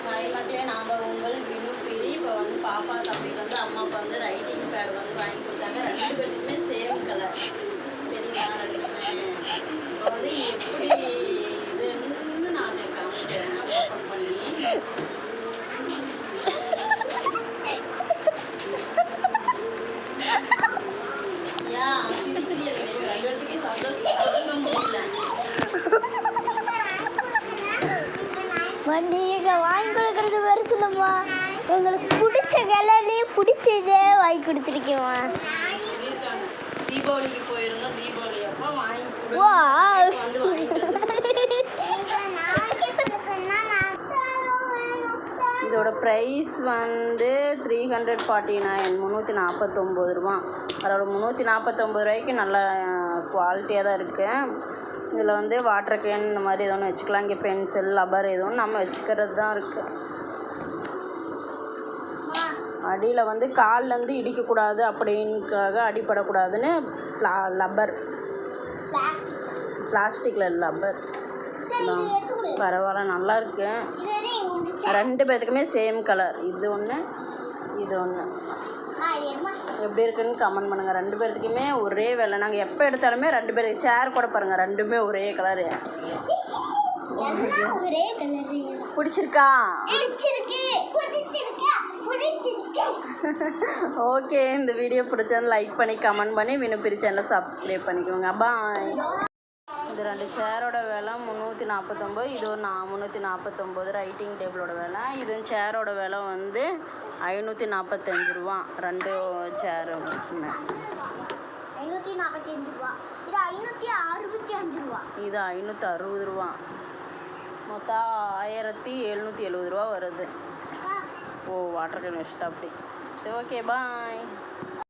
Hi மக்களே, நான் தான் உங்கள் வினு பிரி. இப்போ வந்து பாப்பா தம்பிக்கு வந்து அம்மா அப்பா வந்து ரைட்டிங் பேட் வந்து வாங்கி கொடுத்தாங்க. 2 பேருக்குமே சேம் கலர். தெரியுதா? 2மே இப்போ வந்து எப்படி இதுன்னு நான் காமிக்கிறேன் ஓப்பன் பண்ணி. சிரிக்கிறியா? 2 பேருக்குமே சந்தோஷம் தாங்க முடியல. நீங்க வாங்கி கொடுக்கறது பெருசுலம்மா, உங்களுக்கு பிடிச்ச கலர்லயே பிடிச்சதே வாங்கி கொடுத்துருக்கேம்மா. தீபாவளிக்கு போயிருந்தோம், தீபாவளி அப்போ வாங்கி இதோட ப்ரைஸ் வந்து 349 349 ரூபா. அதோட 349 ரூபாய்க்கு நல்ல குவாலிட்டியாக தான் இருக்குது. இதில் வந்து வாட்டர் கேன் இந்த மாதிரி எது ஒன்று வச்சுக்கலாம். இங்கே பென்சில் ரப்பர் எது ஒன்று நம்ம வச்சுக்கிறது தான் இருக்குது. அடியில் வந்து கால்லேருந்து இடிக்கக்கூடாது அப்படின்னுக்காக அடிப்படக்கூடாதுன்னு ரப்பர், பிளாஸ்டிக்கில் ரப்பர் பரவாயில்ல, நல்லா இருக்கு. 2 பேர்த்துக்குமே சேம் கலர். இது ஒன்று, இது ஒன்று. எப்படி இருக்குன்னு கமெண்ட் பண்ணுங்கள். 2 பேர்த்துக்குமே ஒரே வேலை. நாங்கள் எப்போ எடுத்தாலுமே 2 பேருக்கு சேர் கூட பாருங்கள், 2மே ஒரே கலரு. பிடிச்சிருக்கா? ஓகே, இந்த வீடியோ பிடிச்சா லைக் பண்ணி கமெண்ட் பண்ணி வினு பிரி சேனலை சப்ஸ்கிரைப் பண்ணிக்கோங்க. பாய். இது 2 சேரோட விலை 349. இது ஒரு 349 ரைட்டிங் டேபிளோட விலை. இது சேரோட விலை வந்து 545 ரூபா. 2 சேரு 545 ரூபா. இது 565 ரூபா. இது 560 ரூபா. மொத்தம் 1770 ரூபா வருது. ஓ, வாட்டர் கேன் வச்சுட்டா அப்படி. சரி, ஓகே, பாய்.